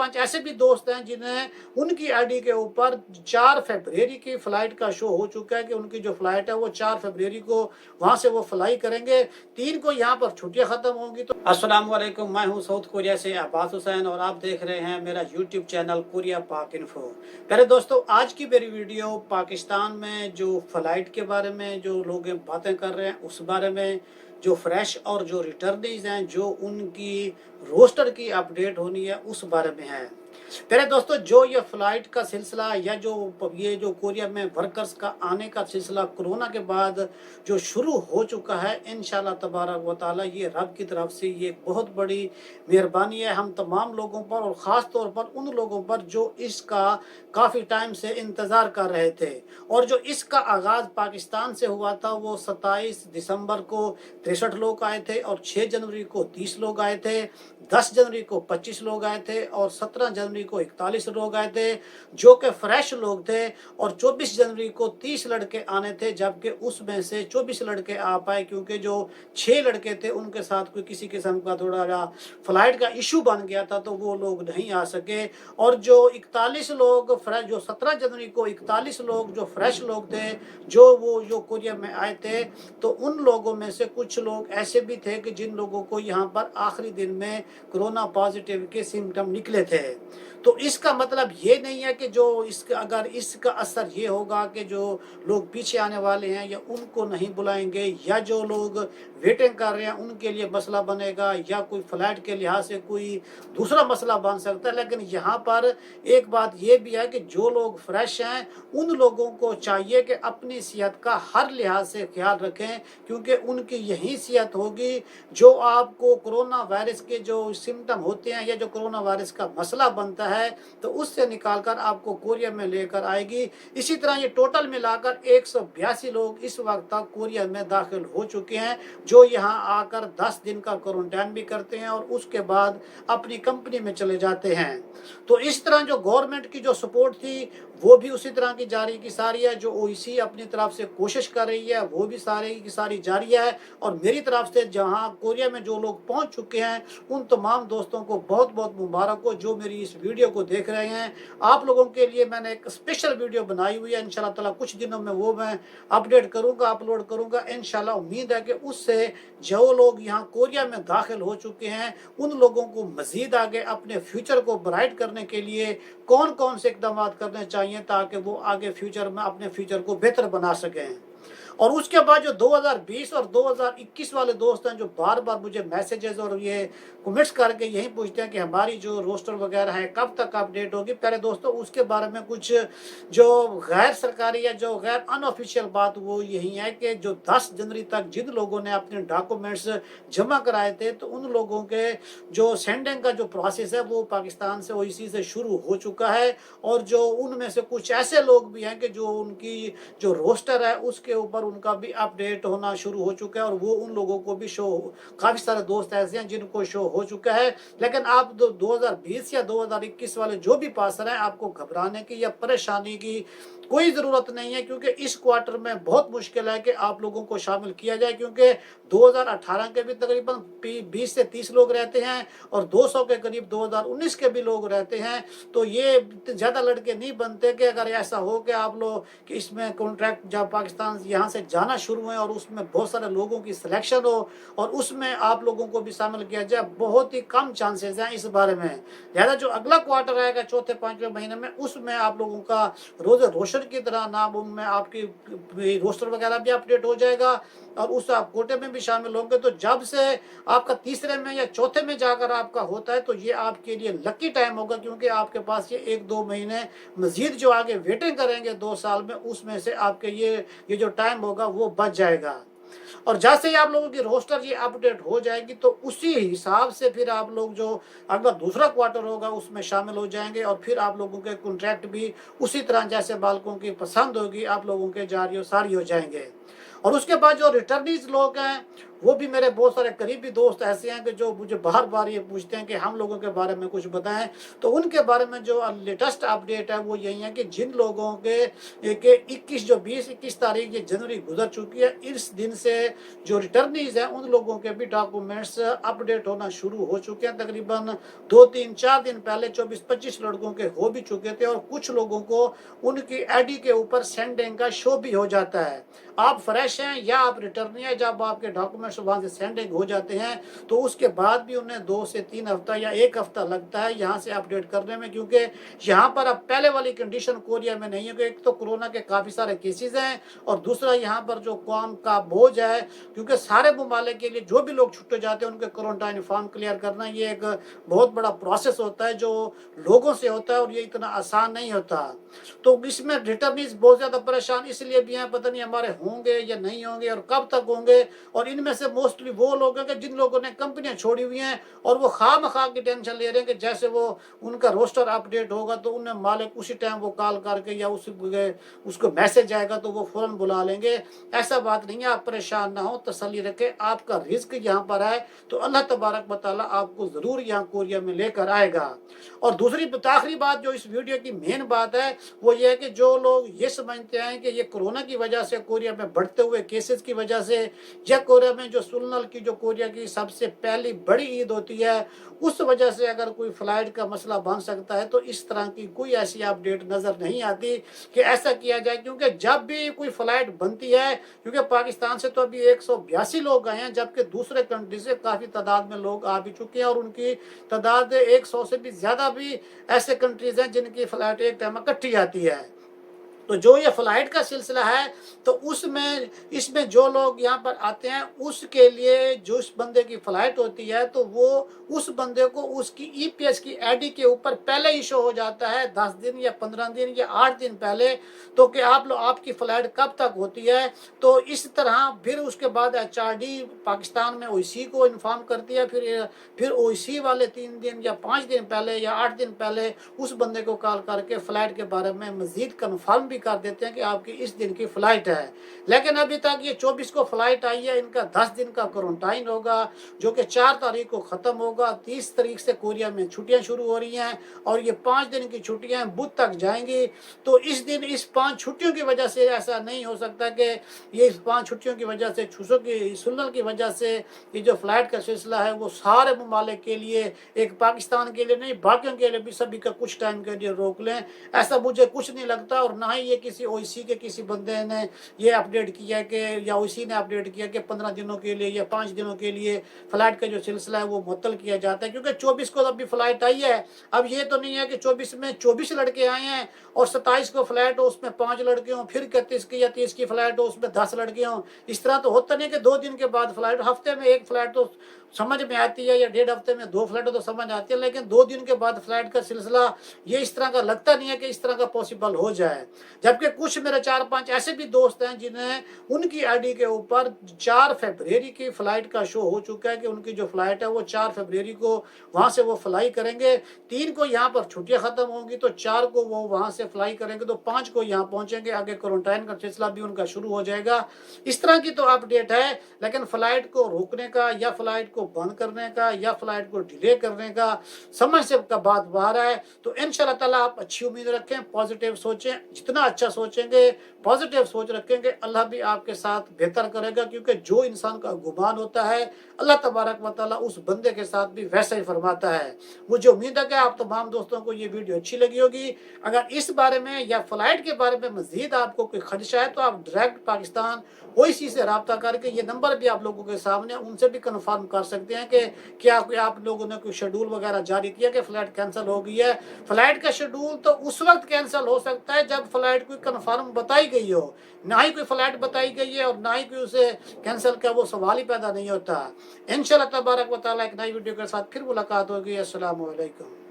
4-5 ऐसे भी दोस्त हैं जिन्हें उनकी आईडी के ऊपर 4 फरवरी की फ़्लाइट का शो हो चुका है कि उनकी जो फ़्लाइट है वो 4 फरवरी को वहाँ से वो फ्लाई करेंगे। 3 को यहाँ पर छुट्टियाँ ख़त्म होंगी। तो अस्सलाम वालेकुम, मैं हूँ साउथ कोरिया से अब्बास हुसैन और आप देख रहे हैं मेरा यूट्यूब चैनल कोरिया पाक इन्फो। प्यारे दोस्तों, आज की मेरी वीडियो पाकिस्तान में जो फ़्लाइट के बारे में जो लोग बातें कर रहे हैं उस बारे में, जो फ्रेश और जो रिटर्नीज हैं जो उनकी रोस्टर की अपडेट होनी है उस बारे में है। प्यारे दोस्तों, जो ये फ्लाइट का सिलसिला या जो कोरिया में वर्कर्स का आने का सिलसिला कोरोना के बाद जो शुरू हो चुका है, इंशाल्लाह तबारक व तआला ये रब की तरफ से ये बहुत बड़ी मेहरबानी है हम तमाम लोगों पर, और ख़ास तौर पर उन लोगों पर जो इसका काफ़ी टाइम से इंतज़ार कर रहे थे। और जो इसका आगाज़ पाकिस्तान से हुआ था वो 27 दिसंबर को 63 लोग आए थे, और 6 जनवरी को 30 लोग आए थे, 10 जनवरी को 25 लोग आए थे, और 17 जनवरी को 41 लोग आए थे जो कि फ्रेश लोग थे, और 24 जनवरी को 30 लड़के आने थे, जबकि उसमें से 24 लड़के आ पाए क्योंकि जो 6 लड़के थे उनके साथ कोई किसी किस्म का थोड़ा सा फ्लाइट का इशू बन गया था तो वो लोग नहीं आ सके। और जो 41 लोग फ्रेश, जो 17 जनवरी को 41 लोग जो फ्रेश लोग थे जो कोरिया में आए थे, तो उन लोगों में से कुछ लोग ऐसे भी थे कि जिन लोगों को यहाँ पर आखिरी दिन में कोरोना पॉजिटिव के सिम्टम निकले थे। तो इसका मतलब ये नहीं है कि अगर इसका असर ये होगा कि जो लोग पीछे आने वाले हैं या उनको नहीं बुलाएंगे, या जो लोग वेटिंग कर रहे हैं उनके लिए मसला बनेगा, या कोई फ्लाइट के लिहाज से कोई दूसरा मसला बन सकता है। लेकिन यहाँ पर एक बात ये भी है कि जो लोग फ्रेश हैं उन लोगों को चाहिए कि अपनी सेहत का हर लिहाज से ख्याल रखें, क्योंकि उनकी यही सेहत होगी जो आपको कोरोना वायरस के जो सिम्टम होते हैं या जो कोरोना वायरस का मसला बनता है तो उससे निकालकर आपको कोरिया में लेकर आएगी। इसी तरह ये टोटल मिलाकर 182 लोग इस वक्त तक कोरिया में दाखिल हो चुके हैं, जो यहाँ आकर 10 दिन का क्वारंटाइन भी करते हैं और उसके बाद अपनी कंपनी में चले जाते हैं। तो इस तरह जो गवर्नमेंट की जो सपोर्ट थी वो भी उसी तरह की जारी की सारी है, जो ओईसी अपनी तरफ से कोशिश कर रही है वो भी सारी की सारी जारी है। और मेरी तरफ से जहां कोरिया में जो लोग पहुंच चुके हैं उन तमाम दोस्तों को बहुत बहुत मुबारक हो जो मेरी इस वीडियो को देख रहे हैं। आप लोगों के लिए मैंने एक स्पेशल वीडियो बनाई हुई है, इंशाल्लाह ताला कुछ दिनों में वो मैं अपडेट करूंगा, अपलोड करूंगा इंशाल्लाह। उम्मीद है कि उससे जो लोग यहाँ कोरिया में दाखिल हो चुके हैं उन लोगों को मजीद आगे अपने फ्यूचर को ब्राइट करने के लिए कौन कौन से इकदाम करने चाहिए ताकि वो आगे फ्यूचर में अपने फ्यूचर को बेहतर बना सकें। और उसके बाद जो 2020 और 2021 वाले दोस्त हैं जो बार बार मुझे मैसेजेस और ये कमेंट्स करके यही पूछते हैं कि हमारी जो रोस्टर वगैरह है कब तक अपडेट होगी। प्यारे दोस्तों, उसके बारे में कुछ जो गैर सरकारी या जो गैर अनऑफिशियल बात वो यही है कि जो 10 जनवरी तक जिन लोगों ने अपने डॉक्यूमेंट्स जमा कराए थे तो उन लोगों के जो सेंडिंग का जो प्रोसेस है वो पाकिस्तान से ओईसी से शुरू हो चुका है। और जो उनमें से कुछ ऐसे लोग भी हैं कि जो उनकी जो रोस्टर है उसके ऊपर उनका भी अपडेट होना शुरू हो चुका है, और वो उन लोगों को भी शो, काफ़ी सारे दोस्त ऐसे हैं जिनको शो हो चुका है। लेकिन आप 2020 या 2021 वाले जो भी पास रहे हैं, आपको घबराने की या परेशानी की कोई ज़रूरत नहीं है, क्योंकि इस क्वार्टर में बहुत मुश्किल है कि आप लोगों को शामिल किया जाए, क्योंकि 2018 के भी तकरीबन 20 से 30 लोग रहते हैं और 200 के करीब 2019 के भी लोग रहते हैं। तो ये ज़्यादा लड़के नहीं बनते कि अगर ऐसा हो कि आप लोग कि इसमें कॉन्ट्रैक्ट जब पाकिस्तान यहाँ से जाना शुरू है और उसमें बहुत सारे लोगों की सिलेक्शन हो और उसमें आप लोगों को भी शामिल किया जाए, बहुत ही कम चांसेस हैं इस बारे में। लिहाजा जो अगला क्वार्टर आएगा चौथे 5वें महीने में, उसमें आप लोगों का रोज़ रोशन की तरह नाम उनमें आपकी रोस्टर वगैरह भी अपडेट हो जाएगा और उस आप कोटे में भी शामिल होंगे। तो जब से आपका तीसरे में या चौथे में जाकर आपका होता है तो ये आपके लिए लकी टाइम होगा, क्योंकि आपके पास ये 1-2 महीने मजीद जो आगे वेटिंग करेंगे 2 साल में, उसमें से आपके ये जो टाइम होगा वो बच जाएगा। और जैसे ही आप लोगों की रोस्टर ये अपडेट हो जाएगी तो उसी हिसाब से फिर आप लोग जो अगला दूसरा क्वार्टर होगा उसमें शामिल हो जाएंगे, और फिर आप लोगों के कॉन्ट्रैक्ट भी उसी तरह जैसे बालकों की पसंद होगी आप लोगों के जारी और सारी हो जाएंगे। और उसके बाद जो रिटर्नीज लोग हैं वो भी मेरे बहुत सारे करीबी दोस्त ऐसे हैं कि जो मुझे बार बार ये पूछते हैं कि हम लोगों के बारे में कुछ बताएं। तो उनके बारे में जो लेटेस्ट अपडेट है वो यही है कि जिन लोगों के 21 जो 20-21 तारीख ये जनवरी गुजर चुकी है, इस दिन से जो रिटर्नीज हैं उन लोगों के भी डॉक्यूमेंट्स अपडेट होना शुरू हो चुके हैं। तकरीबन 2-3-4 दिन पहले 24-25 लड़कों के हो भी चुके थे, और कुछ लोगों को उनकी आईडी के ऊपर सेंडिंग का शो भी हो जाता है। आप फ्रेश हैं या आप रिटर्नी हैं, जब आपके डॉक्यूमेंट्स वहाँ से सेंडिंग हो जाते हैं तो उसके बाद भी उन्हें 2 से 3 हफ्ता या 1 हफ्ता लगता है यहाँ से अपडेट करने में, क्योंकि यहाँ पर अब पहले वाली कंडीशन कोरिया में नहीं है कि एक तो कोरोना के काफ़ी सारे केसेस हैं, और दूसरा यहाँ पर जो काम का बोझ है, क्योंकि सारे ममालिक के लिए जो भी लोग छुट्टे जाते हैं उनके क्वारंटाइन फॉर्म क्लियर करना ये एक बहुत बड़ा प्रोसेस होता है जो लोगों से होता है, और ये इतना आसान नहीं होता। तो इसमें रिटर्नीज बहुत ज़्यादा परेशान इसलिए भी हैं, पता नहीं हमारे होंगे या नहीं होंगे और कब तक होंगे। और इनमें से मोस्टली वो लोग हैं कि जिन लोगों ने कंपनियां छोड़ी हुई हैं और वो खामखा की टेंशन ले रहे हैं कि जैसे वो उनका रोस्टर अपडेट होगा तो उन्हें मालिक उसी टाइम वो कॉल करके या उसको मैसेज आएगा तो वो फौरन बुला लेंगे। ऐसा बात नहीं है, आप परेशान ना हो, तसल्ली रखें, आपका रिस्क यहाँ पर है तो अल्लाह तबारक व तआला आपको ज़रूर यहाँ कोरिया में लेकर आएगा। और दूसरी आखिरी बात जो इस वीडियो की मेन बात है वो ये है कि जो लोग ये समझते हैं कि ये कोरोना की वजह से, कोरिया में बढ़ते हुए केसेस की वजह से, या कोरिया में जो सुल्नल की जो कोरिया की सबसे पहली बड़ी ईद होती है उस वजह से अगर कोई फ्लाइट का मसला बन सकता है, तो इस तरह की कोई ऐसी अपडेट नज़र नहीं आती कि ऐसा किया जाए। क्योंकि जब भी कोई फ्लाइट बनती है, क्योंकि पाकिस्तान से तो अभी 182 लोग आए हैं, जबकि दूसरे कंट्री से काफ़ी तादाद में लोग आ भी चुके हैं, और उनकी तादाद 100 से भी ज़्यादा भी ऐसे कंट्रीज़ हैं जिनकी फ़्लाइट एक टाइम इकट्ठी आती है। तो जो ये फ्लाइट का सिलसिला है तो उसमें इसमें जो लोग यहाँ पर आते हैं उसके लिए जो उस बंदे की फ़्लाइट होती है तो वो उस बंदे को उसकी ईपीएस की आईडी के ऊपर पहले ही शो हो जाता है 10 दिन या 15 दिन या 8 दिन पहले, तो कि आपकी फ़्लाइट कब तक होती है। तो इस तरह फिर उसके बाद एचआरडी पाकिस्तान में ओईसी को इन्फॉर्म करती है, फिर ओईसी वाले 3 दिन या 5 दिन पहले या 8 दिन पहले उस बंदे को कॉल करके फ़्लाइट के बारे में मज़ीद कन्फर्म भी कर देते हैं कि आपकी इस दिन की फ़्लाइट है। लेकिन अभी तक ये 24 को फ़्लाइट आई है, इनका 10 दिन का क्वारंटाइन होगा जो कि 4 तारीख को ख़त्म होगा। 30 तारीख से कोरिया में छुट्टियां शुरू हो रही हैं और ये 5 दिन की छुट्टियां बुध तक जाएंगी। तो इस दिन इस 5 छुट्टियों की वजह से ऐसा नहीं हो सकता कि ये इस 5 छुट्टियों की वजह से, छुसों की सुन्नत की वजह से ये जो फ़्लाइट का सिलसिला है वो सारे ममालिक के लिए, एक पाकिस्तान के लिए नहीं बाकियों के लिए भी सभी का कुछ टाइम के लिए रोक लें, ऐसा मुझे कुछ नहीं लगता। और ना ही ये किसी ओईसी के किसी बंदे ने ये अपडेट किया कि, या ओईसी ने अपडेट किया कि 15 दिनों के लिए या 5 दिनों के लिए फ़्लाइट का जो सिलसिला है वो मुअत्तल किया जाता है। क्योंकि 24 को अभी फ़्लाइट आई है, अब ये तो नहीं है कि 24 में 24 लड़के आए हैं और 27 को फ़्लाइट हो उसमें 5 लड़के हों, फिर 31 की या 30 की फ़्लाइट हो उसमें 10 लड़के हों। इस तरह तो होता नहीं कि 2 दिन के बाद फ़्लाइट, हफ्ते में 1 फ़्लाइट तो समझ में आती है, या 1.5 हफ्ते में 2 फ्लाइट तो समझ आती है, लेकिन 2 दिन के बाद फ्लाइट का सिलसिला ये इस तरह का लगता नहीं है कि इस तरह का पॉसिबल हो जाए। जबकि कुछ मेरे 4-5 ऐसे भी दोस्त हैं जिन्हें उनकी आईडी के ऊपर 4 फरवरी की फ़्लाइट का शो हो चुका है कि उनकी जो फ़्लाइट है वो 4 फरवरी को वहाँ से वो फ्लाई करेंगे। 3 को यहाँ पर छुट्टियाँ ख़त्म होंगी तो 4 को वो वहाँ से फ्लाई करेंगे, तो 5 को यहाँ पहुँचेंगे, आगे क्वारंटाइन का सिलसिला भी उनका शुरू हो जाएगा। इस तरह की तो अपडेट है, लेकिन फ़्लाइट को रोकने का या फ़्लाइट को बंद करने का या फ्लाइट को डिले करने का समझ से का बात बाहर है। तो इंशाल्लाह ताला आप अच्छी उम्मीद रखें, पॉजिटिव सोचें, जितना अच्छा सोचेंगे, पॉजिटिव सोच रखेंगे, अल्लाह भी आपके साथ बेहतर करेगा। क्योंकि जो इंसान का गुमान होता है अल्लाह तबारक व तआला उस बंदे के साथ भी वैसा ही फरमाता है। मुझे उम्मीद है कि आप तमाम दोस्तों को ये वीडियो अच्छी लगी होगी। अगर इस बारे में या फ्लाइट के बारे में मजीद आपको कोई खदशा है तो आप डायरेक्ट पाकिस्तान ओईसी से रब्ता करके, ये नंबर भी आप लोगों के सामने, उनसे भी कन्फर्म कर सकते हैं कि क्या आप लोगों ने कोई शेड्यूल वगैरह जारी किया कि फ़्लाइट कैंसिल हो गई है। फ़्लाइट का शेड्यूल तो उस वक्त कैंसिल हो सकता है जब फ़्लाइट कोई कन्फर्म बताई गई हो, ना ही कोई फ़्लाइट बताई गई है और ना ही कोई उसे कैंसिल का वो सवाल ही पैदा नहीं होता। इंशाल्लाह तबारक व तआला एक नई वीडियो के साथ फिर मुलाकात होगी। अस्सलामु अलैकुम।